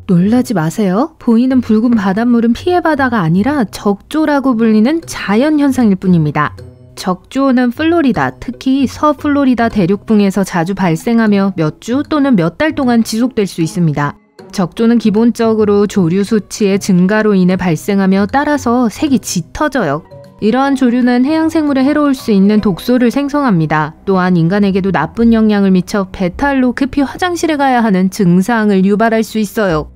놀라지 마세요. 보이는 붉은 바닷물은 피해 바다가 아니라 적조라고 불리는 자연현상일 뿐입니다. 적조는 플로리다, 특히 서플로리다 대륙붕에서 자주 발생하며 몇 주 또는 몇 달 동안 지속될 수 있습니다. 적조는 기본적으로 조류 수치의 증가로 인해 발생하며 따라서 색이 짙어져요. 이러한 조류는 해양생물에 해로울 수 있는 독소를 생성합니다. 또한 인간에게도 나쁜 영향을 미쳐 배탈로 급히 화장실에 가야 하는 증상을 유발할 수 있어요.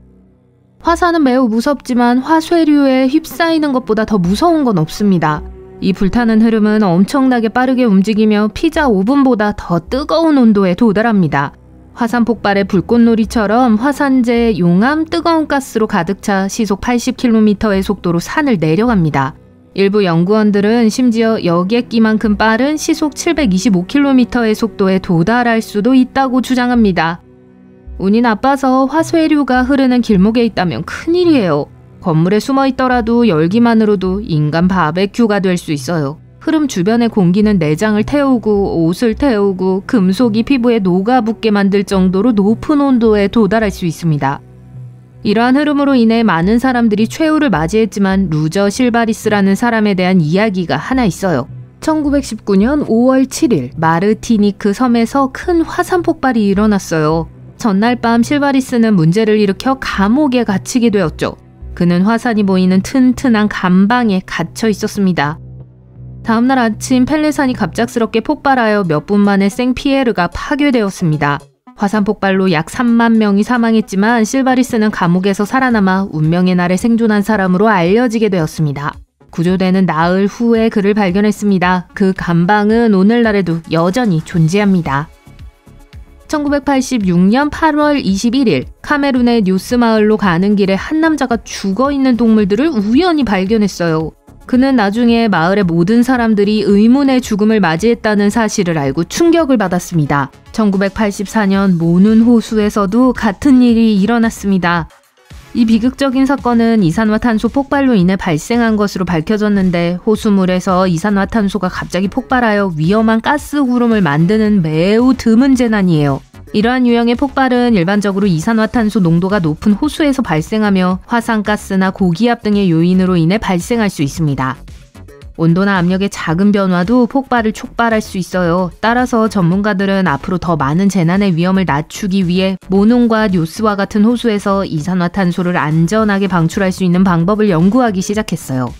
화산은 매우 무섭지만 화쇄류에 휩싸이는 것보다 더 무서운 건 없습니다. 이 불타는 흐름은 엄청나게 빠르게 움직이며 피자 오븐보다 더 뜨거운 온도에 도달합니다. 화산 폭발의 불꽃놀이처럼 화산재의 용암 뜨거운 가스로 가득 차 시속 80km의 속도로 산을 내려갑니다. 일부 연구원들은 심지어 여객기만큼 빠른 시속 725km의 속도에 도달할 수도 있다고 주장합니다. 운이 나빠서 화쇄류가 흐르는 길목에 있다면 큰일이에요. 건물에 숨어 있더라도 열기만으로도 인간 바베큐가 될 수 있어요. 흐름 주변의 공기는 내장을 태우고 옷을 태우고 금속이 피부에 녹아붙게 만들 정도로 높은 온도에 도달할 수 있습니다. 이러한 흐름으로 인해 많은 사람들이 최후를 맞이했지만 루저 실바리스라는 사람에 대한 이야기가 하나 있어요. 1919년 5월 7일 마르티니크 섬에서 큰 화산 폭발이 일어났어요. 전날 밤 실바리스는 문제를 일으켜 감옥에 갇히게 되었죠. 그는 화산이 보이는 튼튼한 감방에 갇혀 있었습니다. 다음날 아침 펠레산이 갑작스럽게 폭발하여 몇 분 만에 생피에르가 파괴되었습니다. 화산 폭발로 약 3만 명이 사망했지만 실바리스는 감옥에서 살아남아 운명의 날에 생존한 사람으로 알려지게 되었습니다. 구조되는 나흘 후에 그를 발견했습니다. 그 감방은 오늘날에도 여전히 존재합니다. 1986년 8월 21일 카메룬의 뉴스 마을로 가는 길에 한 남자가 죽어있는 동물들을 우연히 발견했어요. 그는 나중에 마을의 모든 사람들이 의문의 죽음을 맞이했다는 사실을 알고 충격을 받았습니다. 1984년 모눈 호수에서도 같은 일이 일어났습니다. 이 비극적인 사건은 이산화탄소 폭발로 인해 발생한 것으로 밝혀졌는데 호수물에서 이산화탄소가 갑자기 폭발하여 위험한 가스 구름을 만드는 매우 드문 재난이에요. 이러한 유형의 폭발은 일반적으로 이산화탄소 농도가 높은 호수에서 발생하며 화산가스나 고기압 등의 요인으로 인해 발생할 수 있습니다. 온도나 압력의 작은 변화도 폭발을 촉발할 수 있어요. 따라서 전문가들은 앞으로 더 많은 재난의 위험을 낮추기 위해 모눈과 뉴스와 같은 호수에서 이산화탄소를 안전하게 방출할 수 있는 방법을 연구하기 시작했어요.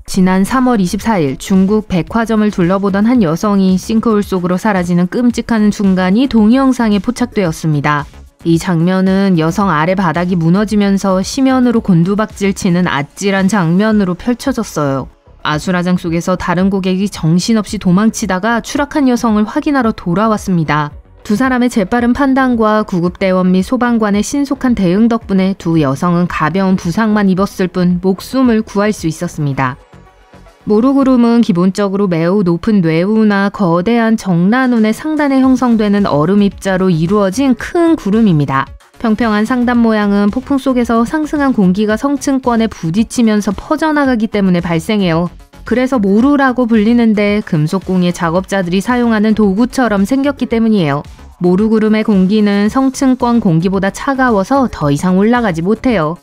지난 3월 24일 중국 백화점을 둘러보던 한 여성이 싱크홀 속으로 사라지는 끔찍한 순간이 동영상에 포착되었습니다. 이 장면은 여성 아래 바닥이 무너지면서 심연으로 곤두박질 치는 아찔한 장면으로 펼쳐졌어요. 아수라장 속에서 다른 고객이 정신없이 도망치다가 추락한 여성을 확인하러 돌아왔습니다. 두 사람의 재빠른 판단과 구급대원 및 소방관의 신속한 대응 덕분에 두 여성은 가벼운 부상만 입었을 뿐 목숨을 구할 수 있었습니다. 모루구름은 기본적으로 매우 높은 뇌우나 거대한 정란운의 상단에 형성되는 얼음 입자로 이루어진 큰 구름입니다. 평평한 상단 모양은 폭풍 속에서 상승한 공기가 성층권에 부딪히면서 퍼져나가기 때문에 발생해요. 그래서 모루라고 불리는데 금속공예 작업자들이 사용하는 도구처럼 생겼기 때문이에요. 모루구름의 공기는 성층권 공기보다 차가워서 더 이상 올라가지 못해요.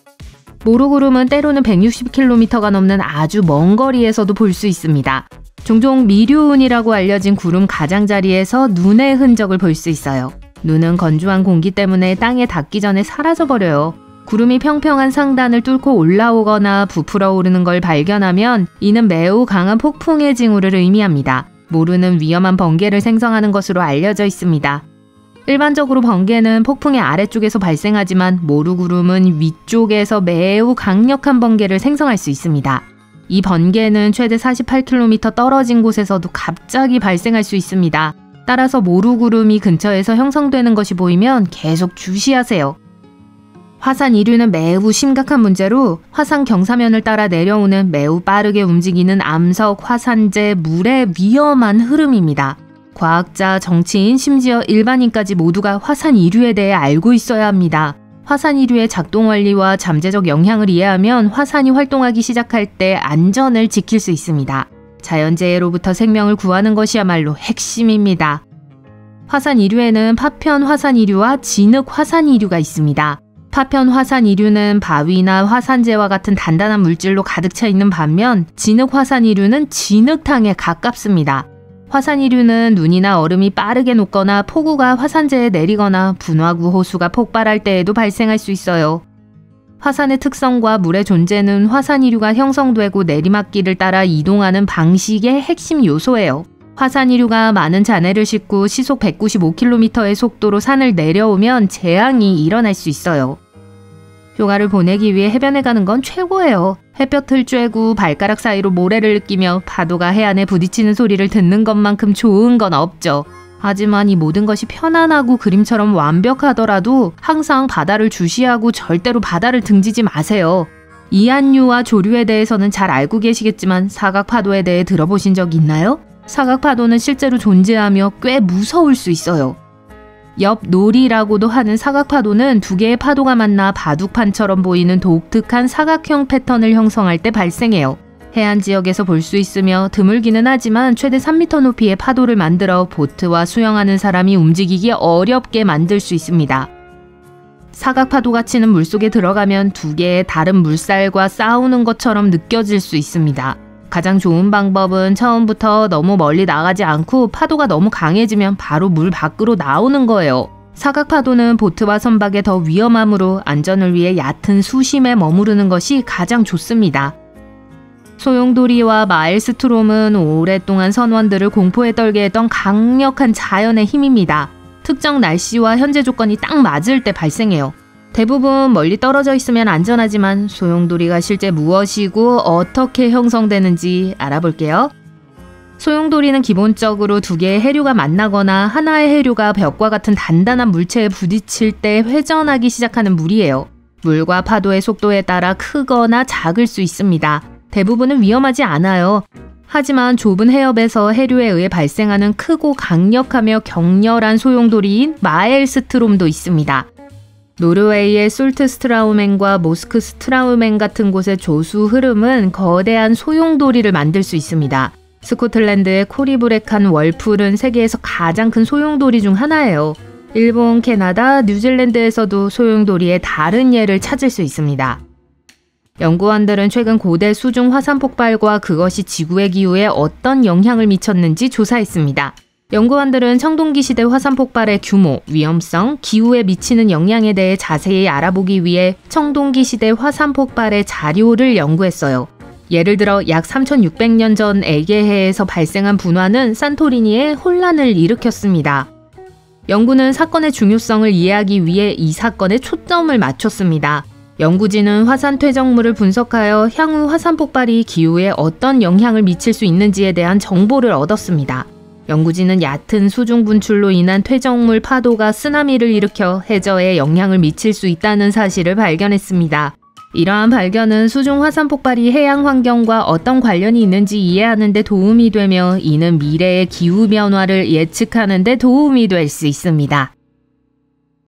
모루구름은 때로는 160km가 넘는 아주 먼 거리에서도 볼 수 있습니다. 종종 미류운이라고 알려진 구름 가장자리에서 눈의 흔적을 볼 수 있어요. 눈은 건조한 공기 때문에 땅에 닿기 전에 사라져버려요. 구름이 평평한 상단을 뚫고 올라오거나 부풀어 오르는 걸 발견하면 이는 매우 강한 폭풍의 징후를 의미합니다. 모루는 위험한 번개를 생성하는 것으로 알려져 있습니다. 일반적으로 번개는 폭풍의 아래쪽에서 발생하지만 모루구름은 위쪽에서 매우 강력한 번개를 생성할 수 있습니다. 이 번개는 최대 48km 떨어진 곳에서도 갑자기 발생할 수 있습니다. 따라서 모루구름이 근처에서 형성되는 것이 보이면 계속 주시하세요. 화산 이류는 매우 심각한 문제로 화산 경사면을 따라 내려오는 매우 빠르게 움직이는 암석, 화산재, 물의 위험한 흐름입니다. 과학자, 정치인, 심지어 일반인까지 모두가 화산 이류에 대해 알고 있어야 합니다. 화산 이류의 작동 원리와 잠재적 영향을 이해하면 화산이 활동하기 시작할 때 안전을 지킬 수 있습니다. 자연재해로부터 생명을 구하는 것이야말로 핵심입니다. 화산 이류에는 파편 화산 이류와 진흙 화산 이류가 있습니다. 파편 화산 이류는 바위나 화산재와 같은 단단한 물질로 가득 차 있는 반면 진흙 화산 이류는 진흙탕에 가깝습니다. 화산 이류는 눈이나 얼음이 빠르게 녹거나 폭우가 화산재에 내리거나 분화구 호수가 폭발할 때에도 발생할 수 있어요. 화산의 특성과 물의 존재는 화산 이류가 형성되고 내리막길을 따라 이동하는 방식의 핵심 요소예요. 화산 이류가 많은 잔해를 싣고 시속 195km의 속도로 산을 내려오면 재앙이 일어날 수 있어요. 휴가를 보내기 위해 해변에 가는 건 최고예요. 햇볕을 쬐고 발가락 사이로 모래를 느끼며 파도가 해안에 부딪히는 소리를 듣는 것만큼 좋은 건 없죠. 하지만 이 모든 것이 편안하고 그림처럼 완벽하더라도 항상 바다를 주시하고 절대로 바다를 등지지 마세요. 이안류와 조류에 대해서는 잘 알고 계시겠지만 사각파도에 대해 들어보신 적 있나요? 사각파도는 실제로 존재하며 꽤 무서울 수 있어요. 엽놀이라고도 하는 사각파도는 두 개의 파도가 만나 바둑판처럼 보이는 독특한 사각형 패턴을 형성할 때 발생해요. 해안 지역에서 볼 수 있으며 드물기는 하지만 최대 3m 높이의 파도를 만들어 보트와 수영하는 사람이 움직이기 어렵게 만들 수 있습니다. 사각파도가 치는 물속에 들어가면 두 개의 다른 물살과 싸우는 것처럼 느껴질 수 있습니다. 가장 좋은 방법은 처음부터 너무 멀리 나가지 않고 파도가 너무 강해지면 바로 물 밖으로 나오는 거예요. 사각파도는 보트와 선박에 더 위험하므로 안전을 위해 얕은 수심에 머무르는 것이 가장 좋습니다. 소용돌이와 마엘스트롬은 오랫동안 선원들을 공포에 떨게 했던 강력한 자연의 힘입니다. 특정 날씨와 현재 조건이 딱 맞을 때 발생해요. 대부분 멀리 떨어져 있으면 안전하지만 소용돌이가 실제 무엇이고 어떻게 형성되는지 알아볼게요. 소용돌이는 기본적으로 두 개의 해류가 만나거나 하나의 해류가 벽과 같은 단단한 물체에 부딪힐 때 회전하기 시작하는 물이에요. 물과 파도의 속도에 따라 크거나 작을 수 있습니다. 대부분은 위험하지 않아요. 하지만 좁은 해협에서 해류에 의해 발생하는 크고 강력하며 격렬한 소용돌이인 마엘스트롬도 있습니다. 노르웨이의 솔트스트라우멘과 모스크스트라우멘 같은 곳의 조수 흐름은 거대한 소용돌이를 만들 수 있습니다. 스코틀랜드의 코리브레칸 월풀은 세계에서 가장 큰 소용돌이 중 하나예요. 일본, 캐나다, 뉴질랜드에서도 소용돌이의 다른 예를 찾을 수 있습니다. 연구원들은 최근 고대 수중 화산 폭발과 그것이 지구의 기후에 어떤 영향을 미쳤는지 조사했습니다. 연구원들은 청동기 시대 화산 폭발의 규모, 위험성, 기후에 미치는 영향에 대해 자세히 알아보기 위해 청동기 시대 화산 폭발의 자료를 연구했어요. 예를 들어 약 3600년 전 에게해에서 발생한 분화는 산토리니에 혼란을 일으켰습니다. 연구는 사건의 중요성을 이해하기 위해 이 사건에 초점을 맞췄습니다. 연구진은 화산 퇴적물을 분석하여 향후 화산 폭발이 기후에 어떤 영향을 미칠 수 있는지에 대한 정보를 얻었습니다. 연구진은 얕은 수중 분출로 인한 퇴적물 파도가 쓰나미를 일으켜 해저에 영향을 미칠 수 있다는 사실을 발견했습니다. 이러한 발견은 수중 화산 폭발이 해양 환경과 어떤 관련이 있는지 이해하는 데 도움이 되며 이는 미래의 기후 변화를 예측하는 데 도움이 될 수 있습니다.